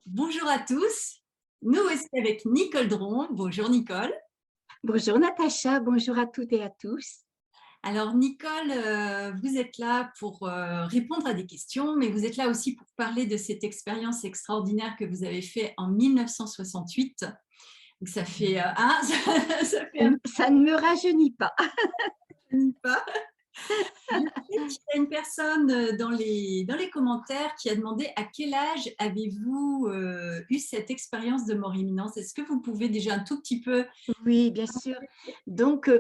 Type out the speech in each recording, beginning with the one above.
Bonjour à tous, nous aussi avec Nicole Dron. Bonjour Nicole. Bonjour Natacha, bonjour à toutes et à tous. Alors Nicole, vous êtes là pour répondre à des questions, mais vous êtes là aussi pour parler de cette expérience extraordinaire que vous avez fait en 1968. Donc ça fait ça fait un Ça ne me rajeunit pas. pas. Je sais qu'il y a une personne dans les commentaires qui a demandé à quel âge avez-vous eu cette expérience de mort imminente. Est-ce que vous pouvez déjà un tout petit peu. Oui, bien sûr. Donc,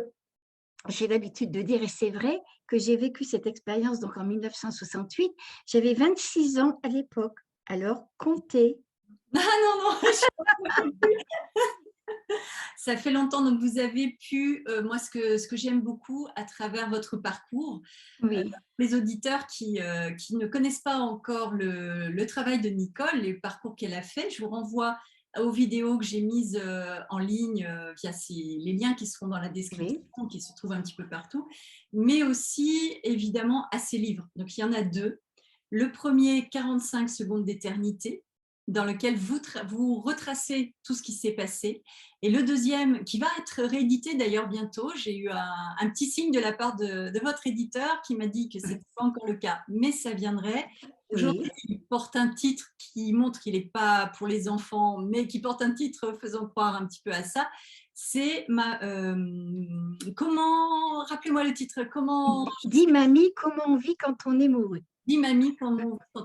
j'ai l'habitude de dire, et c'est vrai, que j'ai vécu cette expérience donc en 1968. J'avais 26 ans à l'époque. Alors, comptez. Ah non, non, ça fait longtemps, donc vous avez pu, moi ce que j'aime beaucoup à travers votre parcours, Oui, les auditeurs qui ne connaissent pas encore le travail de Nicole, les parcours qu'elle a fait, je vous renvoie aux vidéos que j'ai mises en ligne via les liens qui seront dans la description, oui, qui se trouvent un petit peu partout, mais aussi évidemment à ses livres. Donc il y en a deux. Le premier, 45 secondes d'éternité, dans lequel vous retracez tout ce qui s'est passé. Et le deuxième, qui va être réédité d'ailleurs bientôt, j'ai eu un petit signe de la part de votre éditeur qui m'a dit que ce n'était pas encore le cas, mais ça viendrait. Aujourd'hui, oui. il porte un titre qui montre qu'il n'est pas pour les enfants, mais qui porte un titre faisant croire un petit peu à ça. C'est comment, rappelez-moi le titre, comment Dis mamie, comment on vit quand on est mouru. dit mamie quand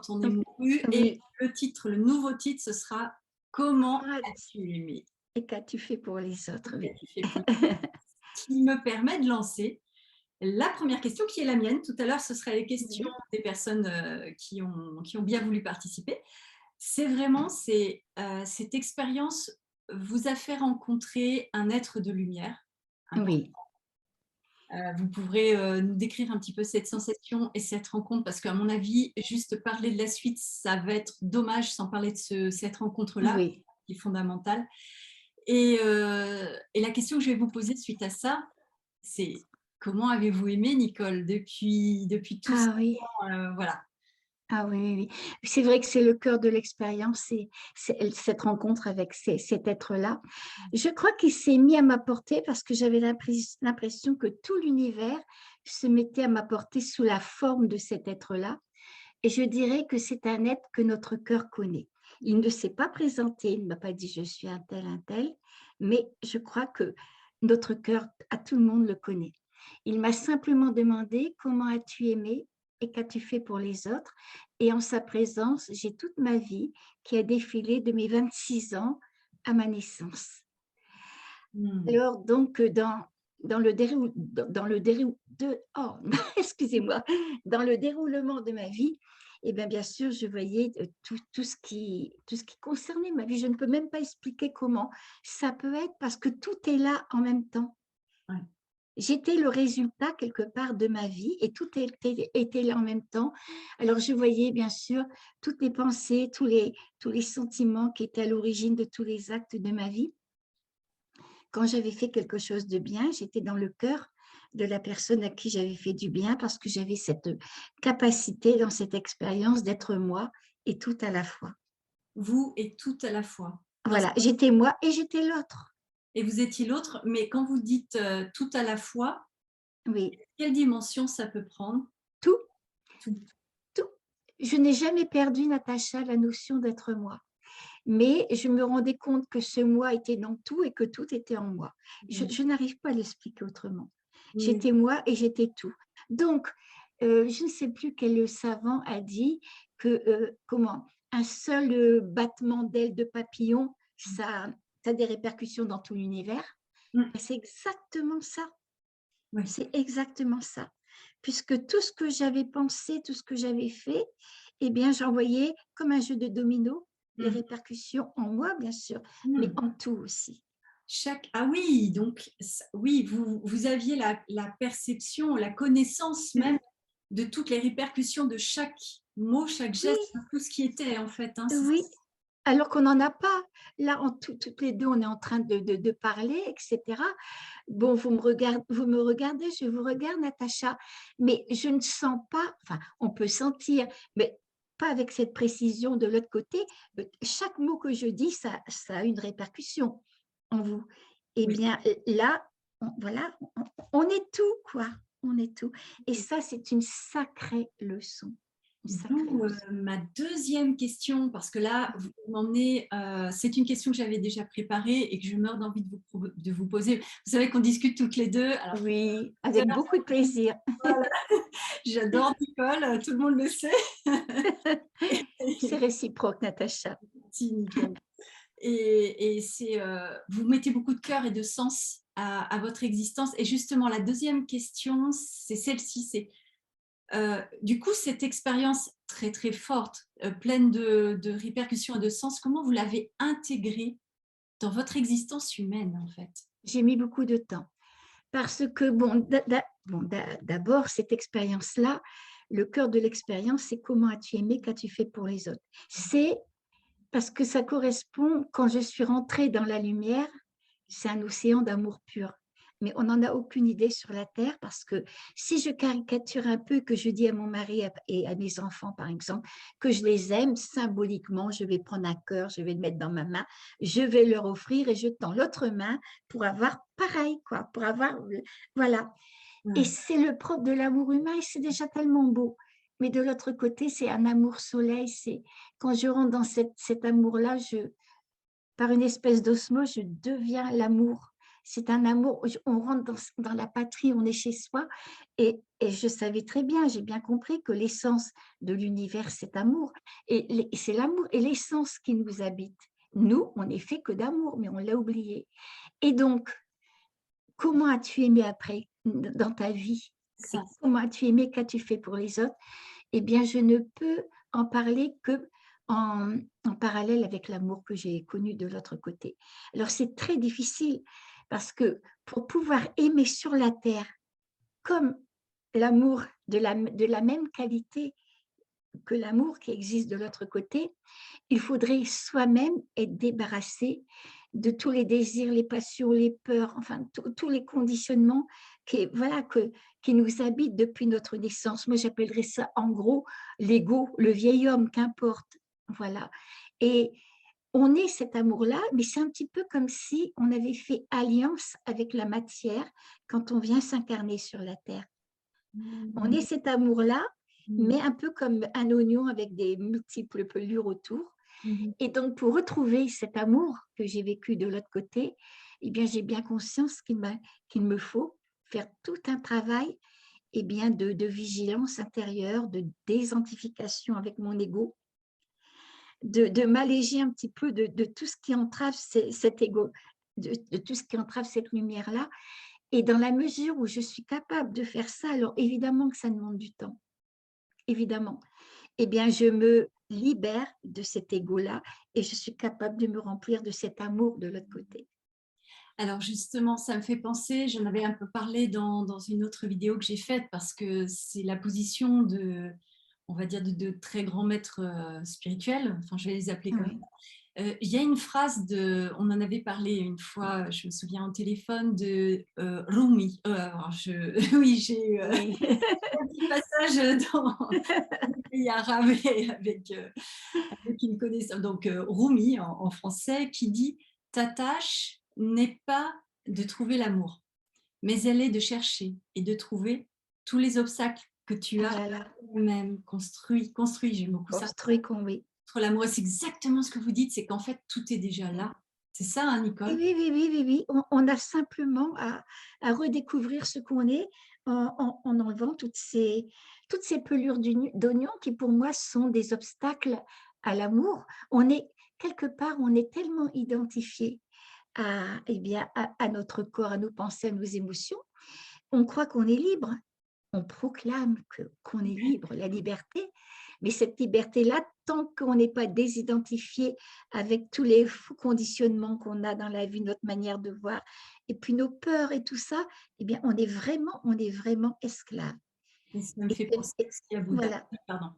on est mouru, et Oui. le nouveau titre, ce sera Comment Ah, as-tu aimé? et qu'as-tu fait pour les autres? Oui. Ce qui me permet de lancer la première question qui est la mienne. Tout à l'heure, ce sera les questions Oui. des personnes qui ont bien voulu participer. C'est vraiment, cette expérience vous a fait rencontrer un être de lumière. Oui. Vous pourrez nous décrire un petit peu cette sensation et cette rencontre, parce qu'à mon avis, juste parler de la suite, ça va être dommage sans parler de cette rencontre-là, Oui. qui est fondamentale. Et la question que je vais vous poser suite à ça, c'est comment avez-vous aimé Nicole depuis tout ce Ah oui. temps, voilà. Ah oui, oui, oui. C'est vrai que c'est le cœur de l'expérience, c'est cette rencontre avec cet être-là. Je crois qu'il s'est mis à ma portée parce que j'avais l'impression que tout l'univers se mettait à ma portée sous la forme de cet être-là. Et je dirais que c'est un être que notre cœur connaît. Il ne s'est pas présenté, il ne m'a pas dit je suis un tel, mais je crois que notre cœur, à tout le monde le connaît. Il m'a simplement demandé comment as-tu aimé et qu'as-tu fait pour les autres. Et en sa présence, j'ai toute ma vie qui a défilé de mes 26 ans à ma naissance. Hmm. Alors, donc, oh, excusez-moi, dans le déroulement de ma vie, et bien sûr, je voyais tout ce qui concernait ma vie. Je ne peux même pas expliquer comment. Ça peut être parce que tout est là en même temps. Ouais. J'étais le résultat quelque part de ma vie et tout était là en même temps. Alors, je voyais bien sûr toutes les pensées, tous les sentiments qui étaient à l'origine de tous les actes de ma vie. Quand j'avais fait quelque chose de bien, j'étais dans le cœur de la personne à qui j'avais fait du bien parce que j'avais cette capacité dans cette expérience d'être moi et tout à la fois. Vous et tout à la fois. Non, Voilà, j'étais moi et j'étais l'autre. et vous étiez l'autre, mais quand vous dites tout à la fois, Oui, quelle dimension ça peut prendre? tout, Tout. tout. Je n'ai jamais perdu, Natacha, la notion d'être moi. Mais je me rendais compte que ce moi était dans tout et que tout était en moi. Je n'arrive pas à l'expliquer autrement. Oui. J'étais moi et j'étais tout. Donc, je ne sais plus quel savant a dit que comment un seul battement d'aile de papillon, ça a des répercussions dans tout l'univers. Mm. C'est exactement ça. Oui. C'est exactement ça. Puisque tout ce que j'avais pensé, tout ce que j'avais fait, eh bien, j'en voyais comme un jeu de domino, les Mm. répercussions en moi, bien sûr, mais Mm. en tout aussi. Ah oui, donc oui, vous aviez la perception, la connaissance même de toutes les répercussions de chaque mot, chaque Oui, geste, tout ce qui était en fait. Hein, oui. Alors qu'on n'en a pas. Là, toutes les deux, on est en train de parler, etc. Bon, vous me regardez, je vous regarde, Natacha, mais je ne sens pas, enfin, on peut sentir, mais pas avec cette précision de l'autre côté. Chaque mot que je dis, ça a une répercussion en vous. Eh Oui. bien, là, voilà, on est tout, quoi. On est tout. Et ça, c'est une sacrée leçon. Une sacrée D'où leçon. ma deuxième question, parce que là, vous m'emmenez, c'est une question que j'avais déjà préparée et que je meurs d'envie de vous poser. Vous savez qu'on discute toutes les deux. Alors, Oui, avec beaucoup de plaisir. voilà, j'adore Nicole, tout le monde le sait. C'est réciproque, Natacha. Merci, Nicole. Et c'est, vous mettez beaucoup de cœur et de sens à votre existence. Et justement, la deuxième question, c'est celle-ci, c'est du coup, cette expérience très très forte, pleine de répercussions et de sens, comment vous l'avez intégrée dans votre existence humaine en fait? J'ai mis beaucoup de temps parce que, bon, d'abord, cette expérience-là, le cœur de l'expérience, c'est comment as-tu aimé, qu'as-tu fait pour les autres? C'est parce que ça correspond, quand je suis rentrée dans la lumière, c'est un océan d'amour pur. Mais on n'en a aucune idée sur la Terre parce que si je caricature un peu, que je dis à mon mari et à mes enfants, par exemple, que je les aime symboliquement, je vais prendre un cœur, je vais le mettre dans ma main, je vais leur offrir et je tends l'autre main pour avoir pareil, quoi, pour avoir, voilà. Et Ouais. c'est le propre de l'amour humain et c'est déjà tellement beau. Mais de l'autre côté, c'est un amour soleil. C'est quand je rentre dans cet amour-là, par une espèce d'osmose, je deviens l'amour. C'est un amour, on rentre dans la patrie, on est chez soi. Et je savais très bien, j'ai bien compris que l'essence de l'univers, c'est amour. Et c'est l'amour et l'essence qui nous habite. Nous, on n'est fait que d'amour, mais on l'a oublié. Et donc, comment as-tu aimé après dans ta vie? Ça, Et comment as-tu aimé? Qu'as-tu fait pour les autres? Eh bien, je ne peux en parler que en parallèle avec l'amour que j'ai connu de l'autre côté. Alors, c'est très difficile parce que pour pouvoir aimer sur la terre comme l'amour de la même qualité que l'amour qui existe de l'autre côté, il faudrait soi-même être débarrassé de tous les désirs, les passions, les peurs, enfin tous les conditionnements voilà, qui nous habitent depuis notre naissance. Moi, j'appellerais ça en gros l'ego, le vieil homme, qu'importe. Voilà. Et on est cet amour-là, mais c'est un petit peu comme si on avait fait alliance avec la matière quand on vient s'incarner sur la terre. On est cet amour-là, mmh, mais un peu comme un oignon avec des multiples pelures autour. mmh. Et donc, pour retrouver cet amour que j'ai vécu de l'autre côté, eh bien, j'ai bien conscience qu'il me faut faire tout un travail eh bien, de vigilance intérieure, de désidentification avec mon ego, de m'alléger un petit peu de tout ce qui entrave cet ego, de tout ce qui entrave cette lumière-là. Et dans la mesure où je suis capable de faire ça, alors évidemment que ça demande du temps, évidemment. Eh bien, je me libère de cet ego-là et je suis capable de me remplir de cet amour de l'autre côté. Alors justement, ça me fait penser, j'en avais un peu parlé dans une autre vidéo que j'ai faite parce que c'est la position de, on va dire, de très grands maîtres spirituels, enfin je vais les appeler comme Oui, il y a une phrase de, on en avait parlé une fois, je me souviens au téléphone, de Rumi. Alors oui, j'ai eu oui. un petit passage dans le pays arabe avec une connaissance. Donc Rumi en français qui dit ta tâche n'est pas de trouver l'amour, mais elle est de chercher et de trouver tous les obstacles que tu Ah as là là, toi-même construit, j'aime beaucoup ça. construit qu'on oui. Entre l'amour, c'est exactement ce que vous dites, c'est qu'en fait, tout est déjà là. C'est ça, hein, Et Nicole? oui, oui, oui, oui, oui. On a simplement à redécouvrir ce qu'on est en enlevant toutes ces pelures d'oignon qui, pour moi, sont des obstacles à l'amour. On est, quelque part, on est tellement identifié eh bien, à notre corps, à nos pensées, à nos émotions. On croit qu'on est libre. On proclame qu'on est libre, la liberté, mais cette liberté-là, tant qu'on n'est pas désidentifié avec tous les faux conditionnements qu'on a dans la vie, notre manière de voir, et puis nos peurs et tout ça, eh bien, on est vraiment esclave. Et ça me fait Et, penser et, aussi à Bouddha. voilà. Pardon.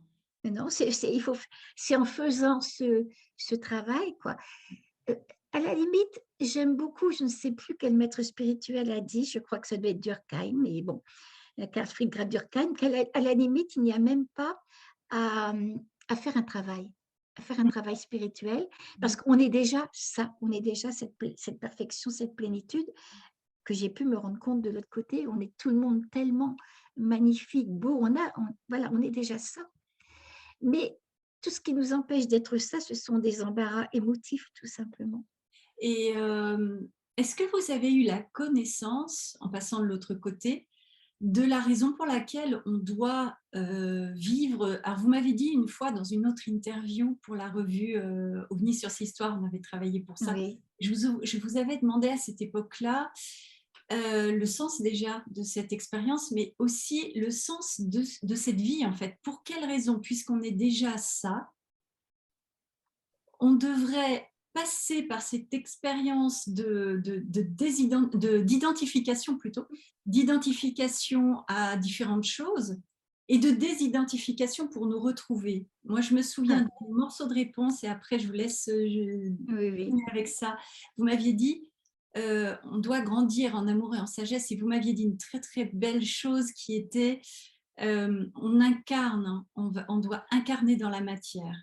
Non, c'est en faisant ce travail, quoi. Euh, À la limite, j'aime beaucoup, je ne sais plus quel maître spirituel a dit, je crois que ça doit être Durkheim, mais bon, Carl Friedrich Durkheim, qu'à la limite, il n'y a même pas à, à faire un travail spirituel, parce qu'on est déjà ça, on est déjà cette perfection, cette plénitude que j'ai pu me rendre compte de l'autre côté. On est tout le monde tellement magnifique, beau, voilà, on est déjà ça. Mais tout ce qui nous empêche d'être ça, ce sont des embarras émotifs, tout simplement. Et est-ce que vous avez eu la connaissance, en passant de l'autre côté, de la raison pour laquelle on doit vivre. Alors, vous m'avez dit une fois dans une autre interview pour la revue OVNI sur ces histoires, on avait travaillé pour ça. Oui. Je vous avais demandé à cette époque-là le sens déjà de cette expérience, mais aussi le sens de cette vie, en fait. Pour quelle raison? Puisqu'on est déjà ça, on devrait passer par cette expérience d'identification plutôt, d'identification à différentes choses et de désidentification pour nous retrouver. Moi, je me souviens Ah, d'un morceau de réponse et après, je vous laisse oui, oui. finir avec ça. Vous m'aviez dit, on doit grandir en amour et en sagesse et vous m'aviez dit une très, très belle chose qui était, on incarne, on doit incarner dans la matière.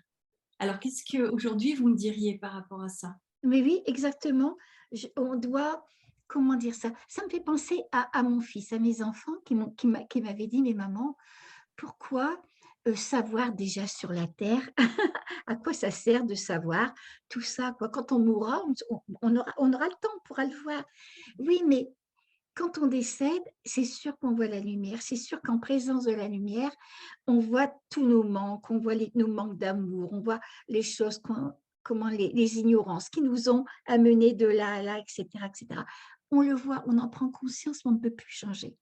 Alors, qu'est-ce qu'aujourd'hui vous me diriez par rapport à ça? Mais oui, exactement. On doit, comment dire ça? Ça me fait penser à mon fils, à mes enfants qui m'avaient dit, mais maman, pourquoi savoir déjà sur la terre? À quoi ça sert de savoir tout ça, quoi? Quand on mourra, on aura le temps, on pourra le voir. Oui, mais quand on décède, c'est sûr qu'on voit la lumière. C'est sûr qu'en présence de la lumière, on voit tous nos manques, on voit nos manques d'amour, on voit les choses comment les ignorances qui nous ont amenés de là à là, etc., etc. On le voit, on en prend conscience, mais on ne peut plus changer.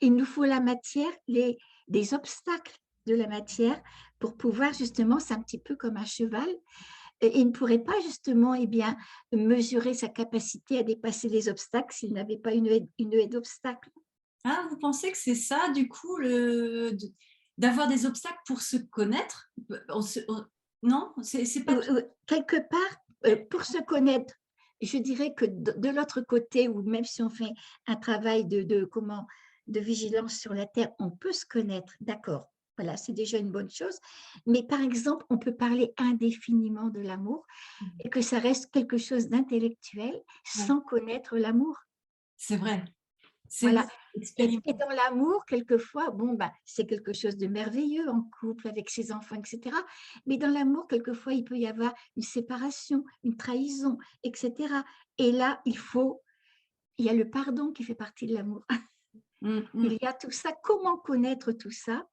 Il nous faut la matière, des obstacles de la matière pour pouvoir justement, c'est un petit peu comme un cheval, et il ne pourrait pas justement bien, mesurer sa capacité à dépasser les obstacles s'il n'avait pas une haie d'obstacles. Ah, vous pensez que c'est ça, du coup, d'avoir des obstacles pour se connaître? Non, c'est pas tout. Quelque part, pour se connaître, je dirais que de l'autre côté, ou même si on fait un travail de vigilance sur la terre, on peut se connaître, d'accord. Voilà, c'est déjà une bonne chose. Mais par exemple, on peut parler indéfiniment de l'amour et que ça reste quelque chose d'intellectuel Ouais, sans connaître l'amour. c'est vrai. C'est vrai. Voilà. Et Expérimenter. dans l'amour, quelquefois, bon, ben, c'est quelque chose de merveilleux en couple, avec ses enfants, etc. Mais dans l'amour, quelquefois, il peut y avoir une séparation, une trahison, etc. Et là, il y a le pardon qui fait partie de l'amour. Il y a tout ça. Comment connaître tout ça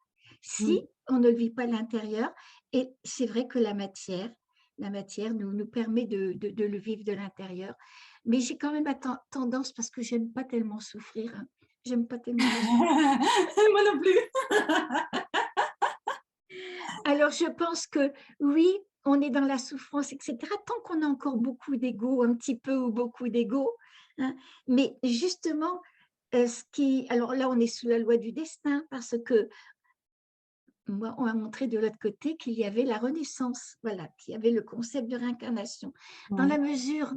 si Mm. on ne le vit pas à l'intérieur? Et c'est vrai que la matière nous permet de le vivre de l'intérieur. Mais j'ai quand même tendance, parce que j'aime pas tellement souffrir, hein. J'aime pas tellement la souffrance. Moi non plus. Alors je pense que oui, on est dans la souffrance, etc. Tant qu'on a encore beaucoup d'ego, un petit peu ou beaucoup d'ego, hein. Mais justement, alors là, on est sous la loi du destin, parce que moi, on m'a montré de l'autre côté qu'il y avait la renaissance, voilà, qu'il y avait le concept de réincarnation. Ouais. Dans la mesure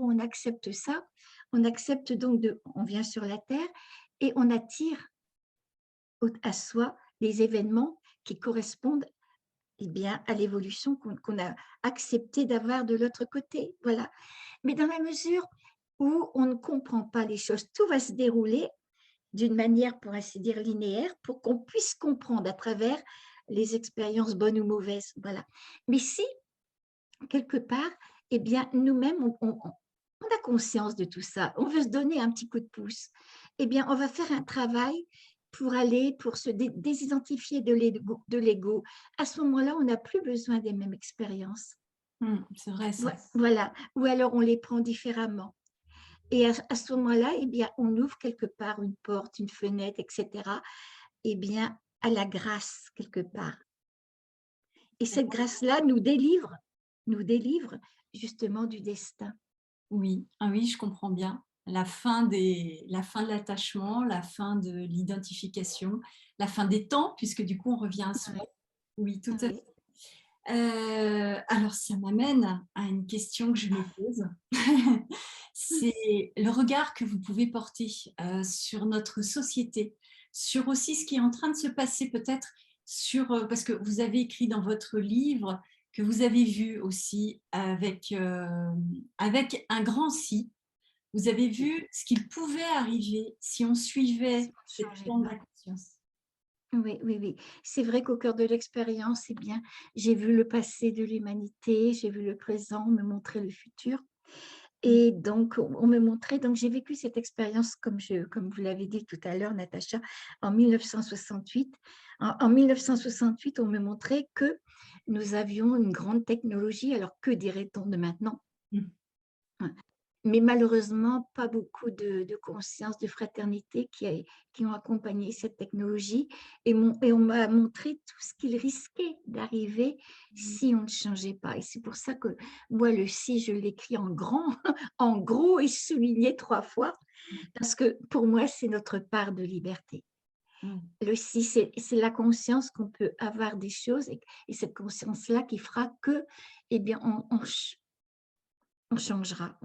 où on accepte ça, on accepte donc on vient sur la terre et on attire à soi les événements qui correspondent à l'évolution qu'on a accepté d'avoir de l'autre côté. Voilà. Mais dans la mesure où on ne comprend pas les choses, tout va se dérouler d'une manière, pour ainsi dire, linéaire, pour qu'on puisse comprendre à travers les expériences bonnes ou mauvaises. Voilà. Mais si, quelque part, nous-mêmes, on a conscience de tout ça, on veut se donner un petit coup de pouce, on va faire un travail pour se désidentifier de l'ego. À ce moment-là, on n'a plus besoin des mêmes expériences. C'est vrai ça. Voilà. Ou alors, on les prend différemment. Et à ce moment-là, on ouvre quelque part une porte, une fenêtre, etc., à la grâce, quelque part. Et cette grâce-là nous délivre justement du destin. Oui, ah oui, je comprends bien. La fin de l'attachement, la fin de l'identification, la fin des temps, puisque du coup, on revient à soi. Oui, Oui, tout à fait. oui. Alors, ça m'amène à une question que je me pose. C'est le regard que vous pouvez porter sur notre société, sur aussi ce qui est en train de se passer peut-être parce que vous avez écrit dans votre livre que vous avez vu aussi avec un grand si, vous avez vu ce qu'il pouvait arriver si on suivait Si on cette changeait bande de pas. la conscience. Oui, oui, oui. C'est vrai qu'au cœur de l'expérience, eh bien, j'ai vu le passé de l'humanité, j'ai vu le présent me montrer le futur. Et donc, on me montrait, donc j'ai vécu cette expérience, comme vous l'avez dit tout à l'heure, Natacha, en 1968. En 1968, on me montrait que nous avions une grande technologie, alors que dirait-on de maintenant? Mmh. Mais malheureusement, pas beaucoup de conscience, de fraternité qui ont accompagné cette technologie et on m'a montré tout ce qu'il risquait d'arriver si on ne changeait pas. Et c'est pour ça que moi, le si, je l'écris en grand, en gros et souligné 3 fois, parce que pour moi, c'est notre part de liberté. Mmh. Le si, c'est la conscience qu'on peut avoir des choses et cette conscience-là qui fera que, eh bien, on changera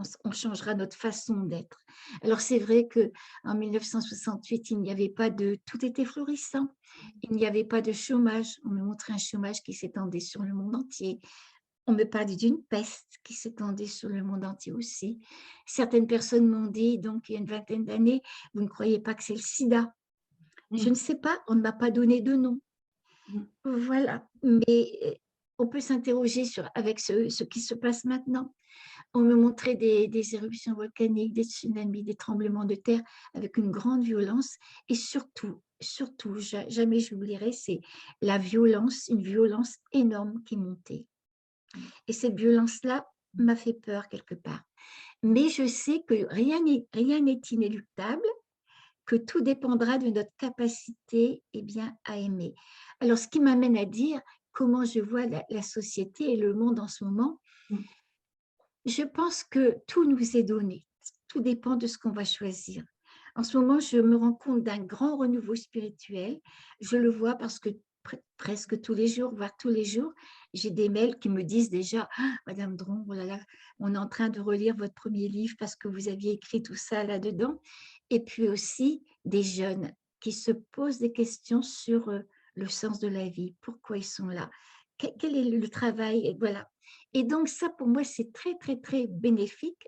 notre façon d'être. Alors c'est vrai qu'en 1968, il n'y avait pas de tout était florissant. Il n'y avait pas de chômage. On me montrait un chômage qui s'étendait sur le monde entier. On me parlait d'une peste qui s'étendait sur le monde entier aussi. Certaines personnes m'ont dit, donc il y a une vingtaine d'années, vous ne croyez pas que c'est le sida? Je Mmh. ne sais pas, on ne m'a pas donné de nom. Mmh. Voilà, mais on peut s'interroger avec ce qui se passe maintenant. On me montrait des éruptions volcaniques, des tsunamis, des tremblements de terre avec une grande violence et surtout, jamais je l'oublierai, c'est la violence, une violence énorme qui montait. Et cette violence-là m'a fait peur quelque part. Mais je sais que rien n'est inéluctable, que tout dépendra de notre capacité bien, à aimer. Alors, ce qui m'amène à dire comment je vois la société et le monde en ce moment, Mmh. je pense que tout nous est donné. Tout dépend de ce qu'on va choisir. En ce moment, je me rends compte d'un grand renouveau spirituel. Je le vois parce que presque tous les jours, voire tous les jours, j'ai des mails qui me disent déjà ah, Madame Dron, oh là là, on est en train de relire votre premier livre parce que vous aviez écrit tout ça là-dedans. Et puis aussi des jeunes qui se posent des questions sur le sens de la vie, pourquoi ils sont là, quel est le travail, et voilà. Et donc ça, pour moi, c'est très, très, très bénéfique.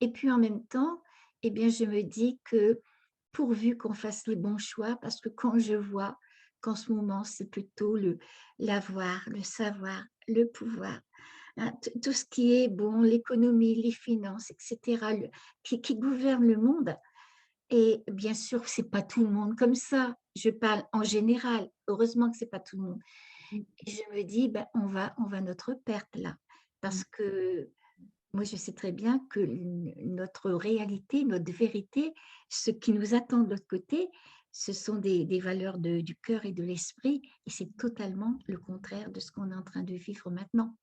Et puis en même temps, eh bien, je me dis que pourvu qu'on fasse les bons choix, parce que quand je vois qu'en ce moment, c'est plutôt l'avoir, le savoir, le pouvoir, hein, tout ce qui est bon, l'économie, les finances, etc., qui gouverne le monde. Et bien sûr, c'est pas tout le monde comme ça. Je parle en général. Heureusement que c'est pas tout le monde. Mmh. Et je me dis, ben, on va à notre perte là. Mmh. Parce que moi, je sais très bien que notre réalité, notre vérité, ce qui nous attend de l'autre côté, ce sont des valeurs du cœur et de l'esprit. Et c'est totalement le contraire de ce qu'on est en train de vivre maintenant.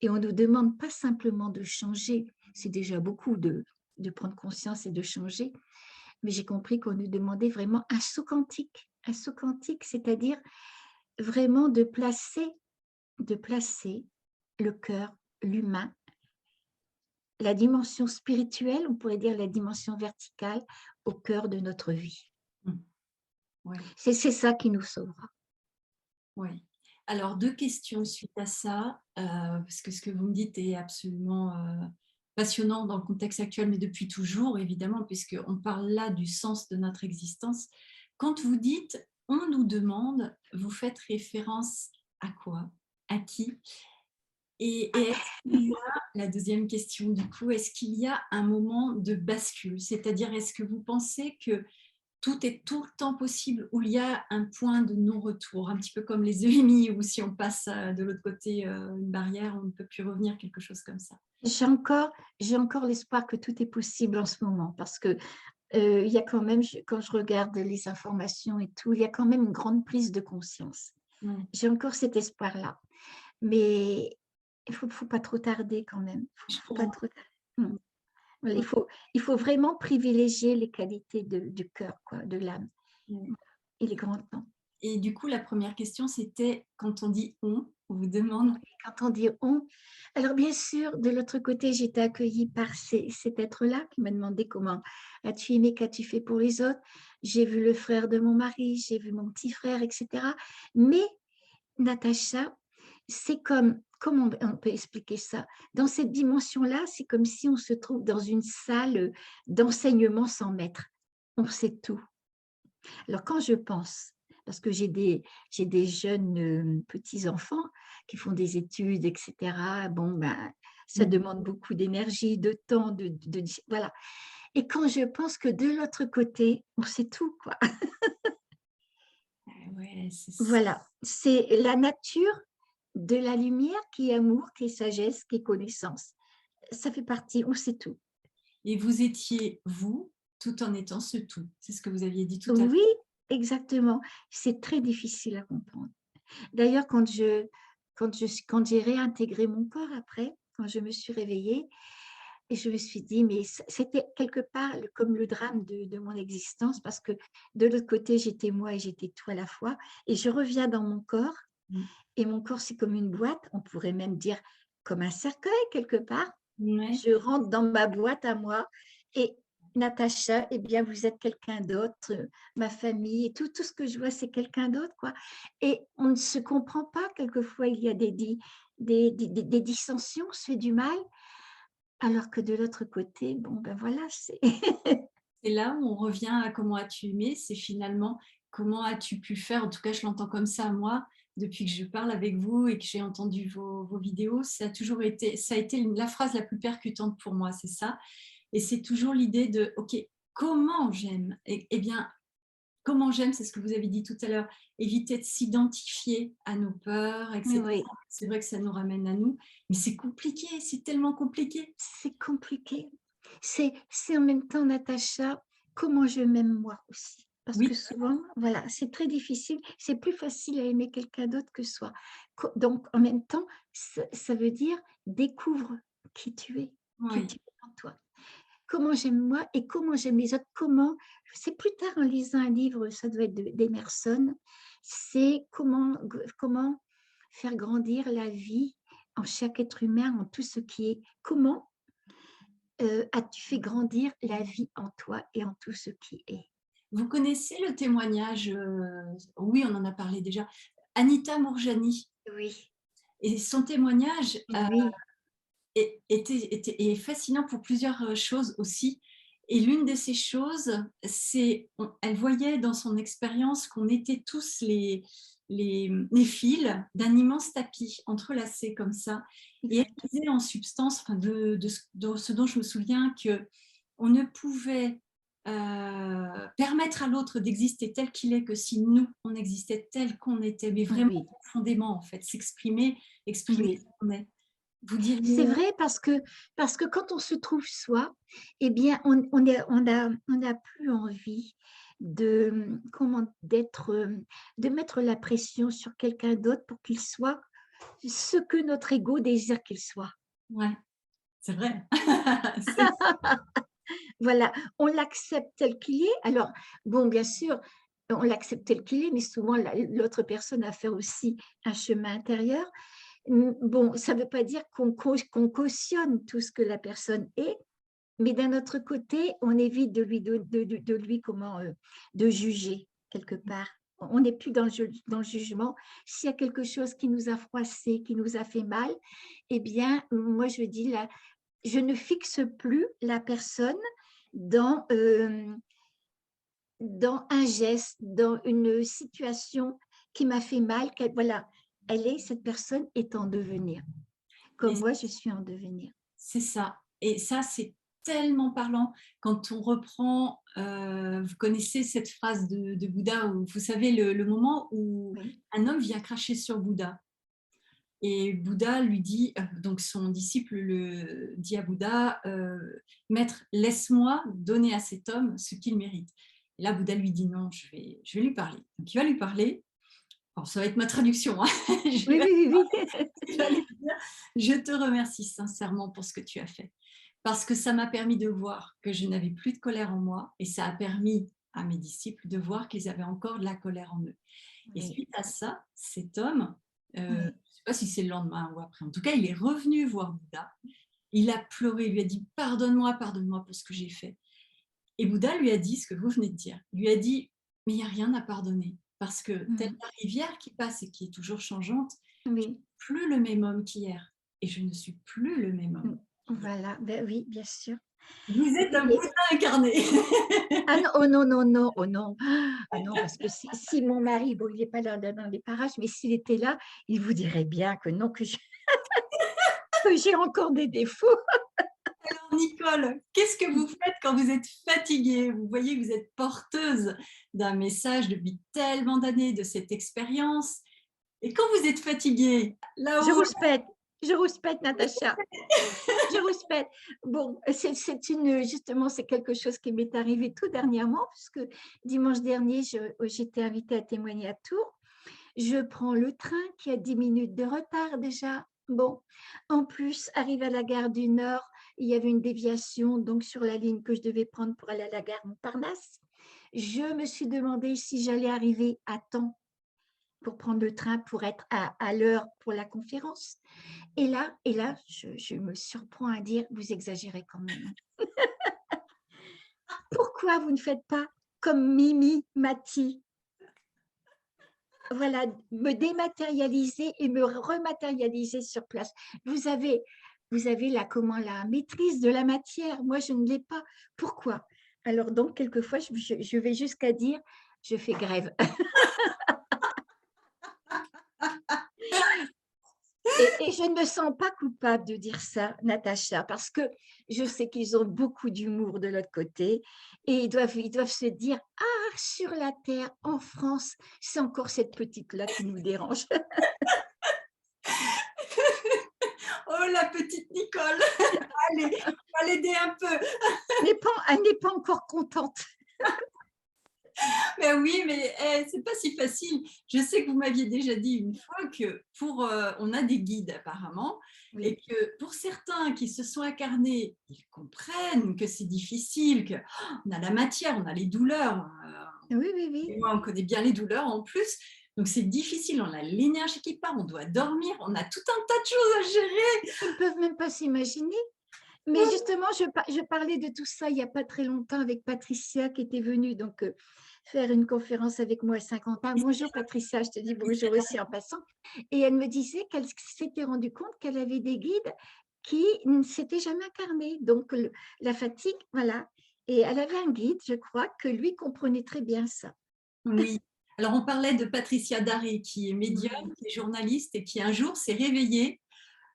Et on ne nous demande pas simplement de changer. C'est déjà beaucoup de prendre conscience et de changer. Mais j'ai compris qu'on nous demandait vraiment un saut quantique. Un saut quantique, c'est-à-dire vraiment de placer le cœur, l'humain, la dimension spirituelle, on pourrait dire la dimension verticale, au cœur de notre vie. Mmh. Ouais. C'est ça qui nous sauvera. Oui. Alors 2 questions suite à ça, parce que ce que vous me dites est absolument, passionnant dans le contexte actuel, mais depuis toujours évidemment, puisqu'on parle là du sens de notre existence. Quand vous dites: «On nous demande», vous faites référence à quoi? À qui? Et est-ce qu'il y a la deuxième question du coup, est-ce qu'il y a un moment de bascule? C'est-à-dire, est-ce que vous pensez que tout est tout le temps possible, où il y a un point de non-retour, un petit peu comme les EMI, où si on passe de l'autre côté une barrière, on ne peut plus revenir, quelque chose comme ça. J'ai encore, j'ai encore l'espoir que tout est possible en ce moment parce que il y a quand même, quand je regarde les informations et tout, il y a quand même une grande prise de conscience. Mm. J'ai encore cet espoir-là. Mais faut pas trop tarder quand même. Je Faut pas comprends. trop tarder. Voilà, il faut vraiment privilégier les qualités du cœur, quoi, de l'âme. Mm. Il est grand temps. Et du coup, la première question, c'était quand on dit on vous demande. Quand on dit on, alors bien sûr, de l'autre côté, j'étais accueillie par cet être-là qui m'a demandé comment as-tu aimé, qu'as-tu fait pour les autres. J'ai vu le frère de mon mari, j'ai vu mon petit frère, etc. Mais Natacha, c'est comme, comment on peut expliquer ça? Dans cette dimension-là, c'est comme si on se trouve dans une salle d'enseignement sans maître. On sait tout. Alors quand je pense, parce que j'ai des jeunes petits-enfants qui font des études, etc. Bon, ben, ça Mm. demande beaucoup d'énergie, de temps, voilà. Et quand je pense que de l'autre côté, on sait tout, quoi. Ouais, c'est ça. Voilà, c'est la nature de la lumière qui est amour, qui est sagesse, qui est connaissance. Ça fait partie, on sait tout. Et vous étiez vous, tout en étant ce tout. C'est ce que vous aviez dit tout à l'heure. Oui, exactement. C'est très difficile à comprendre. D'ailleurs, quand j'ai réintégré mon corps après, quand je me suis réveillée, et je me suis dit, mais c'était quelque part comme le drame de mon existence, parce que de l'autre côté, j'étais moi et j'étais tout à la fois. Et je reviens dans mon corps, Mm. et mon corps, c'est comme une boîte, on pourrait même dire comme un cercueil quelque part. Ouais. Je rentre dans ma boîte à moi et Natacha, eh bien, vous êtes quelqu'un d'autre, ma famille, et tout ce que je vois, c'est quelqu'un d'autre, quoi. Et on ne se comprend pas, quelquefois, il y a des dissensions, on se fait du mal, alors que de l'autre côté, bon, ben voilà, c'est… Et là où on revient à comment as-tu aimé, c'est finalement comment as-tu pu faire, en tout cas je l'entends comme ça moi, depuis que je parle avec vous et que j'ai entendu vos vidéos, ça a été la phrase la plus percutante pour moi, c'est ça. Et c'est toujours l'idée de, ok, comment j'aime? Eh bien, comment j'aime, c'est ce que vous avez dit tout à l'heure, éviter de s'identifier à nos peurs, etc. Oui, C'est vrai que ça nous ramène à nous, mais c'est compliqué, c'est tellement compliqué. c'est compliqué. C'est en même temps, Natacha, comment je m'aime moi aussi. Parce que Oui, souvent, voilà, c'est très difficile. C'est plus facile à aimer quelqu'un d'autre que soi. Donc, en même temps, ça veut dire découvre qui oui. tu es en toi. Comment j'aime moi et comment j'aime les autres. C'est plus tard en lisant un livre, ça doit être d'Emerson, c'est comment faire grandir la vie en chaque être humain, en tout ce qui est. Comment as-tu fait grandir la vie en toi et en tout ce qui est? Vous connaissez le témoignage, oui, on en a parlé déjà, Anita Mourjani. Oui, Et son témoignage oui, est fascinant pour plusieurs choses aussi. Et l'une de ces choses, c'est, elle voyait dans son expérience qu'on était tous les fils d'un immense tapis entrelacés comme ça. Et elle exactement. disait en substance, enfin de ce dont je me souviens, qu'on ne pouvait permettre à l'autre d'exister tel qu'il est que si nous, on existait tel qu'on était, mais vraiment Oui, profondément en fait, exprimer oui. qui on est. Vous C'est diriez, vrai parce que quand on se trouve soi, eh bien, on n'a plus envie de mettre la pression sur quelqu'un d'autre pour qu'il soit ce que notre ego désire qu'il soit. ouais, c'est vrai. C'est Voilà, on l'accepte tel qu'il est. Alors, bon, bien sûr, on l'accepte tel qu'il est, mais souvent, l'autre personne a fait aussi un chemin intérieur. Bon, ça ne veut pas dire qu'on cautionne tout ce que la personne est, mais d'un autre côté, on évite de lui de juger quelque part. On n'est plus dans le jugement. S'il y a quelque chose qui nous a froissé, qui nous a fait mal, eh bien, moi, je dis là, je ne fixe plus la personne dans, euh, dans un geste, dans une situation qui m'a fait mal. Voilà, cette personne est en devenir, et comme moi, je suis en devenir. c'est ça. Et ça, c'est tellement parlant quand on reprend, vous connaissez cette phrase de Bouddha, où vous savez le moment où Oui, un homme vient cracher sur Bouddha. Et Bouddha lui dit, donc son disciple le dit à Bouddha, Maître, laisse-moi donner à cet homme ce qu'il mérite. Et là, Bouddha lui dit non, je vais lui parler. Donc il va lui parler. Alors, ça va être ma traduction. Hein. Je oui, vais oui, oui, oui. il va lui dire, je te remercie sincèrement pour ce que tu as fait. Parce que ça m'a permis de voir que je n'avais plus de colère en moi et ça a permis à mes disciples de voir qu'ils avaient encore de la colère en eux. Et Oui, suite à ça, cet homme, je ne oui. sais pas si c'est le lendemain ou après, en tout cas, il est revenu voir Bouddha. Il a pleuré, il lui a dit pardonne-moi, pardonne-moi pour ce que j'ai fait. Et Bouddha lui a dit ce que vous venez de dire. Il lui a dit mais il n'y a rien à pardonner. parce que telle Mhm. la rivière qui passe et qui est toujours changeante, je ne Oui. suis plus le même homme qu'hier et je ne suis plus le même Mm. homme qu'hier. Voilà, ben oui, bien sûr. Vous êtes un Et, Bouddha incarné. ah non, oh non, non, non, oh non, ah non, parce que si mon mari, bon, il n'est pas là dans les parages, mais s'il était là, il vous dirait bien que non, que que j'ai encore des défauts. Alors Nicole, qu'est-ce que vous faites quand vous êtes fatiguée? Vous voyez que vous êtes porteuse d'un message depuis tellement d'années, de cette expérience. Et quand vous êtes fatiguée, Je là-haut, rouspète, je rouspète, Natacha. Je rouspète. Bon, justement, c'est quelque chose qui m'est arrivé tout dernièrement, puisque dimanche dernier, j'étais invitée à témoigner à Tours. Je prends le train qui a 10 minutes de retard déjà. Bon, en plus, arrive à la gare du Nord, il y avait une déviation donc sur la ligne que je devais prendre pour aller à la gare Montparnasse. Je me suis demandé si j'allais arriver à temps pour prendre le train pour être à l'heure pour la conférence. Et là je me surprends à dire, vous exagérez quand même. Pourquoi vous ne faites pas comme Mimi Mati? Voilà, me dématérialiser et me rematérialiser sur place. Vous avez, la maîtrise de la matière. Moi, je ne l'ai pas. Pourquoi? Alors donc, quelquefois, je vais jusqu'à dire, je fais grève. Et je ne me sens pas coupable de dire ça, Natacha, parce que je sais qu'ils ont beaucoup d'humour de l'autre côté et ils doivent se dire, ah, sur la terre, en France, c'est encore cette petite-là qui nous dérange. oh la petite Nicole, allez, on va l'aider un peu. Elle n'est pas encore contente. Mais oui, mais c'est pas si facile. Je sais que vous m'aviez déjà dit une fois que on a des guides apparemment, et Oui, que pour certains qui se sont incarnés, ils comprennent que c'est difficile, que on a la matière, on a les douleurs. oui, oui, Et oui. moi, on connaît bien les douleurs en plus. Donc c'est difficile, on a l'énergie qui part, on doit dormir, on a tout un tas de choses à gérer. Ils ne peuvent même pas s'imaginer. Mais justement, je parlais de tout ça il n'y a pas très longtemps avec Patricia qui était venue donc faire une conférence avec moi à Saint-Quentin. Bonjour Patricia, je te dis bonjour aussi en passant. Et elle me disait qu'elle s'était rendue compte qu'elle avait des guides qui ne s'étaient jamais incarnés. Donc la fatigue, voilà. Et elle avait un guide, je crois, que lui comprenait très bien ça. Oui. Alors, on parlait de Patricia Daré, qui est médium, Oui, qui est journaliste et qui un jour s'est réveillée.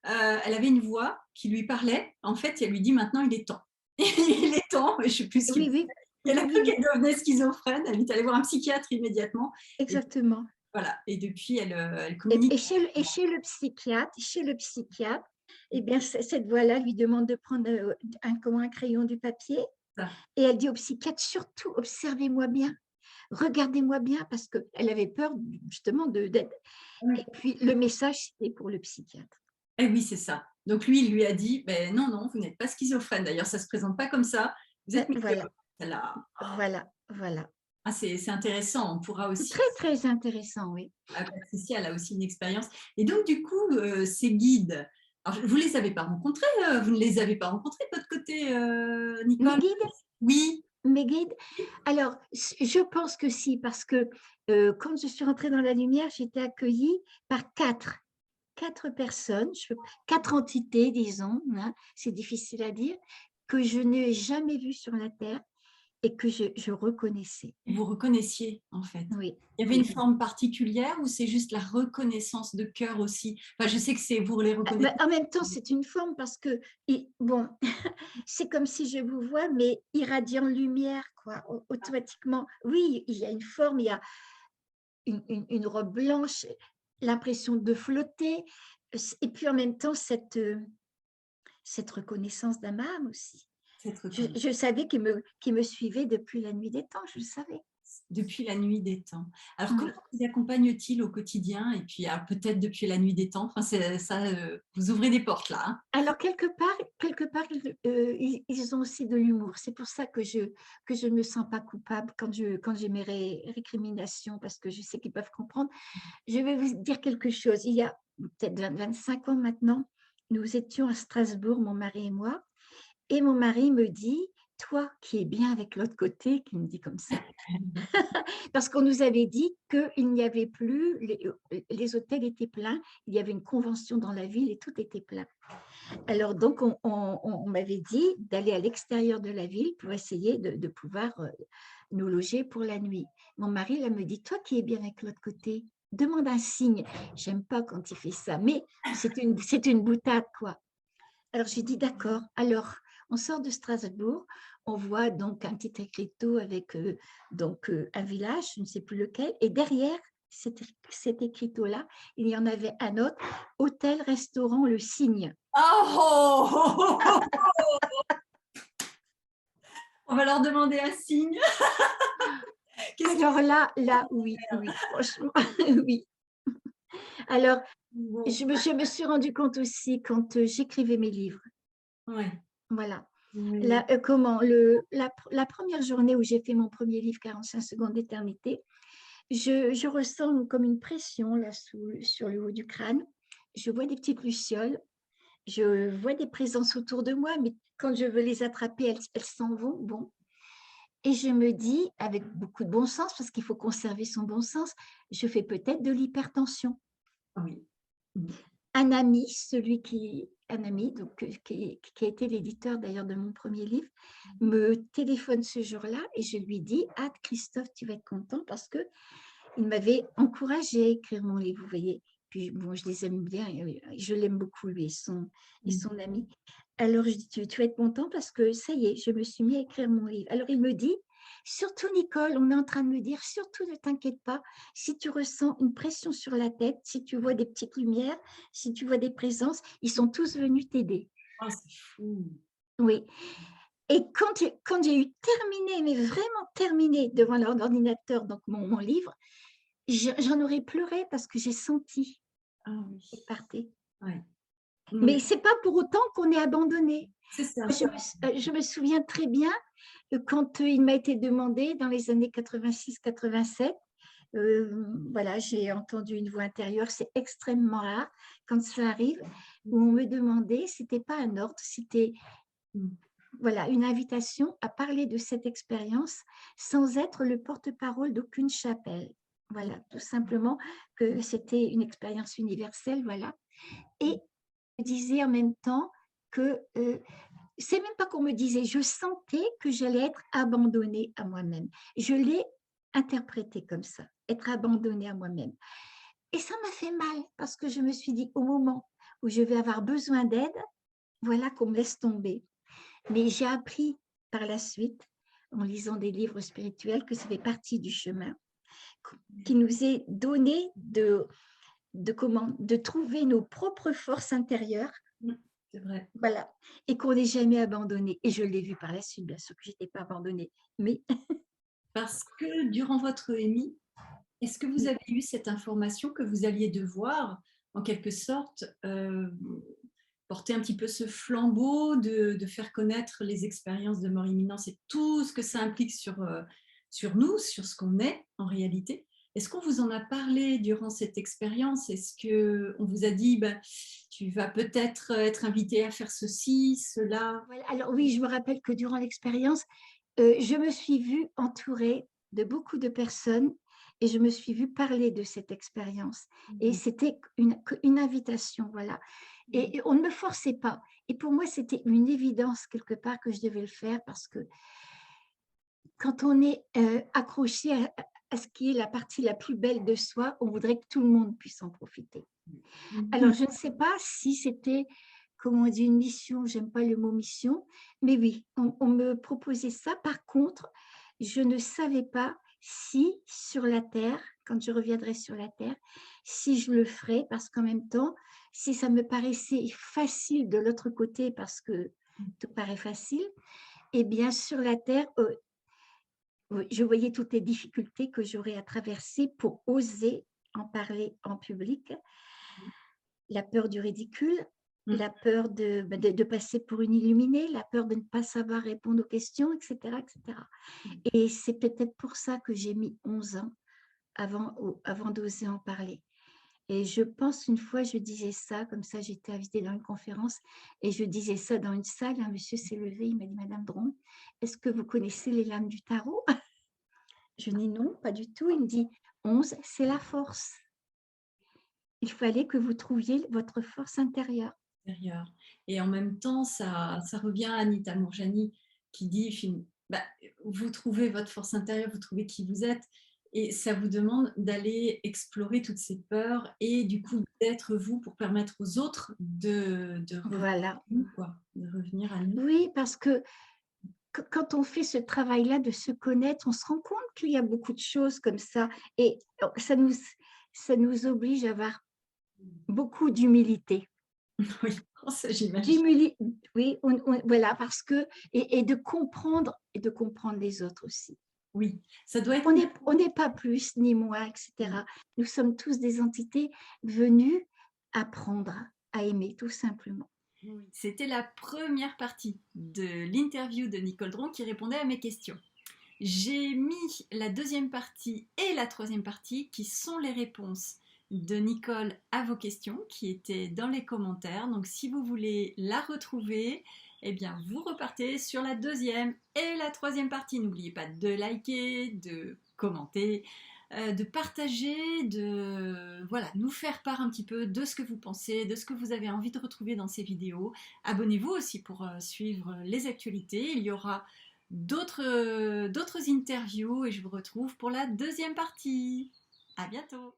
Elle avait une voix qui lui parlait. En fait, elle lui dit maintenant, il est temps. il est temps, je ne sais plus ce qu'il oui, dit. oui, Elle oui, a oui, cru qu'elle oui, devenait schizophrène. Elle est allée voir un psychiatre immédiatement. Et exactement. voilà. Et depuis, elle communique. Chez le psychiatre, eh bien, cette voix-là lui demande de prendre un crayon du papier Ça. et elle dit au psychiatre, surtout, observez-moi bien, regardez-moi bien, parce qu'elle avait peur justement d'être. Et puis, le message, c'était pour le psychiatre. Et oui, c'est ça. Donc lui, il lui a dit, ben non, non, vous n'êtes pas schizophrène. D'ailleurs, ça ne se présente pas comme ça. Vous êtes Voilà, médium. Elle a- voilà, voilà. Ah, c'est intéressant. On pourra aussi Très, très intéressant, oui. Patricia, elle a aussi une expérience. Et donc, du coup, ces guides, alors, vous ne les avez pas rencontrés, vous ne les avez pas rencontrés de votre côté, Mes Nicole? guides, Oui, mes guides. Alors, je pense que si, parce que quand je suis rentrée dans la lumière, j'étais accueillie par quatre personnes, quatre entités, disons, hein, c'est difficile à dire, que je n'ai jamais vues sur la Terre et que je reconnaissais. vous reconnaissiez, en fait. Oui, Il y avait une oui. forme particulière ou c'est juste la reconnaissance de cœur aussi? Enfin, je sais que c'est vous les Mais reconnaissez. en même temps, c'est une forme parce que, bon, c'est comme si je vous vois, mais irradiant lumière, quoi, automatiquement. Oui, il y a une forme, il y a une robe blanche, l'impression de flotter, et puis en même temps, cette reconnaissance d'un âme aussi. Cette Je, reconnaissance. je savais qu'il me suivait depuis la nuit des temps, je le savais. Depuis la nuit des temps. Alors, comment Oui. vous accompagne-t-il au quotidien? Et puis, alors, peut-être depuis la nuit des temps. Enfin, ça, vous ouvrez des portes là, hein. Alors, quelque part ils ont aussi de l'humour. C'est pour ça que je ne me sens pas coupable quand j'ai mes récriminations, parce que je sais qu'ils peuvent comprendre. Je vais vous dire quelque chose. Il y a peut-être 25 ans maintenant, nous étions à Strasbourg, mon mari et moi, et mon mari me dit, toi qui es bien avec l'autre côté, qui me dit comme ça, parce qu'on nous avait dit qu'il n'y avait plus, les hôtels étaient pleins, il y avait une convention dans la ville et tout était plein. Alors donc, on m'avait dit d'aller à l'extérieur de la ville pour essayer de pouvoir nous loger pour la nuit. Mon mari là, me dit, toi qui es bien avec l'autre côté, demande un signe. J'aime pas quand il fait ça, mais c'est une boutade, quoi. Alors j'ai dit, d'accord. Alors, on sort de Strasbourg, on voit donc un petit écriteau avec un village, je ne sais plus lequel, et derrière cet écriteau-là, il y en avait un autre, hôtel, restaurant, Le Cygne. Oh, on va leur demander un signe. Alors là, oui, franchement, oui. Alors, Bon, je me suis rendu compte aussi quand j'écrivais mes livres. ouais. Voilà. Oui. La première journée où j'ai fait mon premier livre, 45 secondes d'éternité, je ressens comme une pression là sur le haut du crâne. Je vois des petites lucioles, je vois des présences autour de moi, mais quand je veux les attraper, elles s'en vont. Bon. Et je me dis, avec beaucoup de bon sens, parce qu'il faut conserver son bon sens, je fais peut-être de l'hypertension. Oui. Un ami, un ami donc, qui a été l'éditeur d'ailleurs de mon premier livre, me téléphone ce jour-là et je lui dis, ah Christophe, tu vas être content parce que il m'avait encouragé à écrire mon livre, vous voyez. Puis bon, je les aime bien, je l'aime beaucoup lui et son ami. Alors je dis, tu vas être content parce que ça y est, je me suis mis à écrire mon livre. Alors il me dit, surtout Nicole, on est en train de me dire, surtout ne t'inquiète pas, si tu ressens une pression sur la tête, si tu vois des petites lumières, si tu vois des présences, ils sont tous venus t'aider. Oh, c'est fou. Oui. Et quand j'ai eu terminé, mais vraiment terminé devant l'ordinateur, donc mon livre, j'en aurais pleuré parce que j'ai senti Ah oui. qu'il partait. Ouais. Mais Oui, ce n'est pas pour autant qu'on est abandonné. c'est ça. Je me souviens très bien quand il m'a été demandé dans les années 86-87, voilà, j'ai entendu une voix intérieure, c'est extrêmement rare quand ça arrive, où on me demandait, ce n'était pas un ordre, c'était voilà, une invitation à parler de cette expérience sans être le porte-parole d'aucune chapelle. Voilà, tout simplement que c'était une expérience universelle, voilà. Et je disais en même temps que c'est même pas qu'on me disait, je sentais que j'allais être abandonnée à moi-même. Je l'ai interprété comme ça, être abandonnée à moi-même. Et ça m'a fait mal parce que je me suis dit, au moment où je vais avoir besoin d'aide, voilà qu'on me laisse tomber. Mais j'ai appris par la suite, en lisant des livres spirituels, que ça fait partie du chemin qui nous est donné de trouver nos propres forces intérieures. C'est vrai. Voilà, et qu'on n'est jamais abandonné. Et je l'ai vu par la suite, bien sûr que je n'étais pas abandonnée. Mais Parce que durant votre EMI, est-ce que vous avez eu cette information que vous alliez devoir, en quelque sorte, porter un petit peu ce flambeau de faire connaître les expériences de mort imminente et tout ce que ça implique sur nous, sur ce qu'on est en réalité? Est-ce qu'on vous en a parlé durant cette expérience? Est-ce qu'on vous a dit, ben, tu vas peut-être être invité à faire ceci, cela? voilà. Alors oui, je me rappelle que durant l'expérience, je me suis vue entourée de beaucoup de personnes et je me suis vue parler de cette expérience. Et c'était une invitation, voilà. Et on ne me forçait pas. Et pour moi, c'était une évidence quelque part que je devais le faire parce que quand on est accroché à ce qui est la partie la plus belle de soi, on voudrait que tout le monde puisse en profiter. Alors, je ne sais pas si c'était, comme on dit, une mission, j'aime pas le mot mission, mais oui, on me proposait ça. Par contre, je ne savais pas si sur la Terre, quand je reviendrai sur la Terre, si je le ferais, parce qu'en même temps, si ça me paraissait facile de l'autre côté, parce que tout paraît facile, et bien sur la Terre, je voyais toutes les difficultés que j'aurais à traverser pour oser en parler en public. La peur du ridicule, la peur de passer pour une illuminée, la peur de ne pas savoir répondre aux questions, etc. etc. Et c'est peut-être pour ça que j'ai mis 11 ans avant d'oser en parler. Et je pense une fois, je disais ça, comme ça, j'étais invitée dans une conférence et je disais ça dans une salle. Un monsieur s'est levé, il m'a dit: «Madame Dron, est-ce que vous connaissez les lames du tarot?» Je dis: «Non, pas du tout». Il me dit: «11, c'est la force. Il fallait que vous trouviez votre force intérieure». Intérieur. Et en même temps, ça revient à Anita Mourjani qui dit, bah, vous trouvez votre force intérieure, vous trouvez qui vous êtes, et ça vous demande d'aller explorer toutes ces peurs et du coup d'être vous pour permettre aux autres de revenir Voilà. à nous, quoi, de revenir à nous. Oui, parce que quand on fait ce travail-là de se connaître, on se rend compte qu'il y a beaucoup de choses comme ça et ça nous oblige à avoir beaucoup d'humilité. Oui, ça j'imagine. D'humili Oui, voilà, parce que et de comprendre les autres aussi. Oui, ça doit être. On n'est pas plus ni moins et cetera. Nous sommes tous des entités venues apprendre à aimer, tout simplement. Oui. C'était la première partie de l'interview de Nicole Dron qui répondait à mes questions. J'ai mis la deuxième partie et la troisième partie qui sont les réponses de Nicole à vos questions qui étaient dans les commentaires. Donc si vous voulez la retrouver, eh bien vous repartez sur la deuxième et la troisième partie. N'oubliez pas de liker, de commenter, de partager, de voilà, nous faire part un petit peu de ce que vous pensez, de ce que vous avez envie de retrouver dans ces vidéos. Abonnez-vous aussi pour suivre les actualités. Il y aura d'autres interviews et je vous retrouve pour la deuxième partie. À bientôt.